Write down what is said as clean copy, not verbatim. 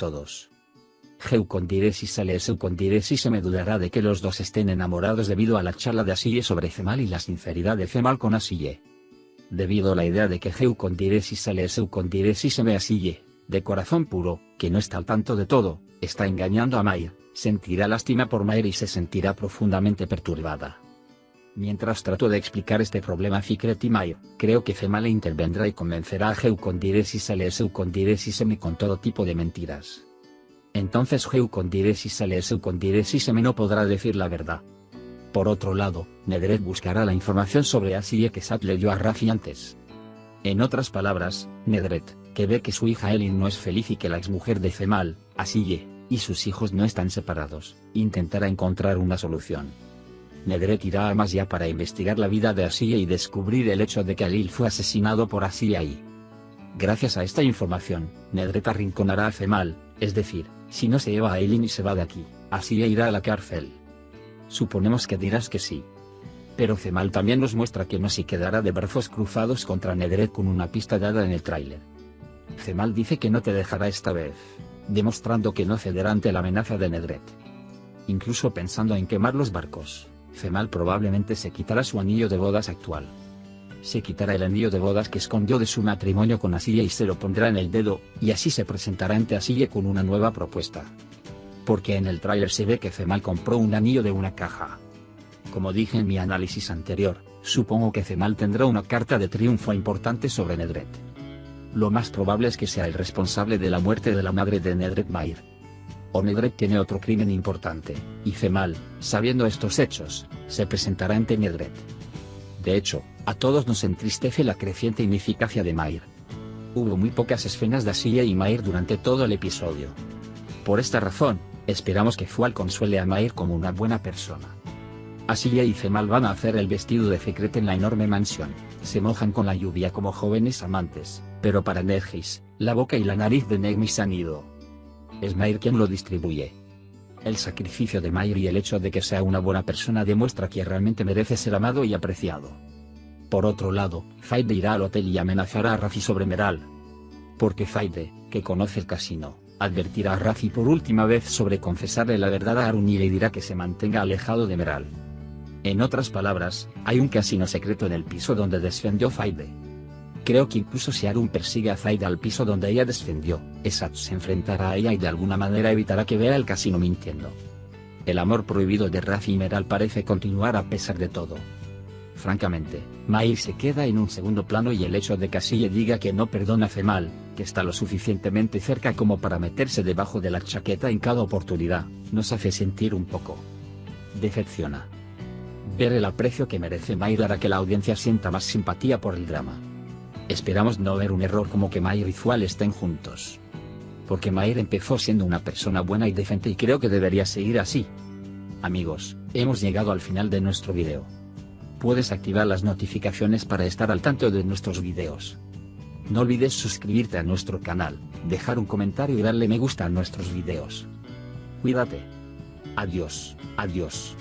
todos. Heu Condires y Saleseu Condires y se me dudará de que los dos estén enamorados debido a la charla de Asille sobre Cemal y la sinceridad de Cemal con Asille. Debido a la idea de que Heu Condires y Saleseu Condires y se me Asille, de corazón puro, que no está al tanto de todo, está engañando a Mair, sentirá lástima por Mair y se sentirá profundamente perturbada. Mientras trato de explicar este problema a Fikret y Mair, creo que Cemal intervendrá y convencerá a Heu Condires y Saleseu Condires y Seme con todo tipo de mentiras. Entonces Heu Condires y Saleseu Condires y Seme no podrá decir la verdad. Por otro lado, Nedret buscará la información sobre Asille que Sat le dio a Rafi antes. En otras palabras, Nedret, que ve que su hija Elin no es feliz y que la exmujer de Cemal, Asille, y sus hijos no están separados, intentará encontrar una solución. Nedret irá a Masya para investigar la vida de Asille y descubrir el hecho de que Alil fue asesinado por Asille ahí. Gracias a esta información, Nedret arrinconará a Cemal, es decir, si no se lleva a Elin y se va de aquí, Asille irá a la cárcel. Suponemos que dirás que sí. Pero Cemal también nos muestra que no se quedará de brazos cruzados contra Nedret con una pista dada en el tráiler. Cemal dice que no te dejará esta vez, demostrando que no cederá ante la amenaza de Nedret. Incluso pensando en quemar los barcos, Cemal probablemente se quitará su anillo de bodas actual. Se quitará el anillo de bodas que escondió de su matrimonio con Asille y se lo pondrá en el dedo, y así se presentará ante Asille con una nueva propuesta. Porque en el tráiler se ve que Cemal compró un anillo de una caja. Como dije en mi análisis anterior, supongo que Cemal tendrá una carta de triunfo importante sobre Nedret. Lo más probable es que sea el responsable de la muerte de la madre de Nedret, Mair. O Nedret tiene otro crimen importante, y Cemal, sabiendo estos hechos, se presentará ante Nedret. De hecho, a todos nos entristece la creciente ineficacia de Mair. Hubo muy pocas escenas de Asille y Mair durante todo el episodio. Por esta razón, esperamos que Fual consuele a Mair como una buena persona. Asille y Cemal van a hacer el vestido de Fikret en la enorme mansión, se mojan con la lluvia como jóvenes amantes, pero para Nergis, la boca y la nariz de Negmis han ido. Es Mair quien lo distribuye. El sacrificio de Mair y el hecho de que sea una buena persona demuestra que realmente merece ser amado y apreciado. Por otro lado, Faide irá al hotel y amenazará a Rafi sobre Meral. Porque Faide, que conoce el casino, advertirá a Rafi por última vez sobre confesarle la verdad a Arun y le dirá que se mantenga alejado de Meral. En otras palabras, hay un casino secreto en el piso donde descendió Faide. Creo que incluso si Arun persigue a Faide al piso donde ella descendió, Esat se enfrentará a ella y de alguna manera evitará que vea el casino mintiendo. El amor prohibido de Rafi y Meral parece continuar a pesar de todo. Francamente, Mair se queda en un segundo plano y el hecho de que Asille diga que no perdona a Cemal, que está lo suficientemente cerca como para meterse debajo de la chaqueta en cada oportunidad, nos hace sentir un poco. Decepciona. Ver el aprecio que merece Mair hará que la audiencia sienta más simpatía por el drama. Esperamos no ver un error como que Mair y Fual estén juntos. Porque Mair empezó siendo una persona buena y decente y creo que debería seguir así. Amigos, hemos llegado al final de nuestro video. Puedes activar las notificaciones para estar al tanto de nuestros videos. No olvides suscribirte a nuestro canal, dejar un comentario y darle me gusta a nuestros videos. Cuídate. Adiós, adiós.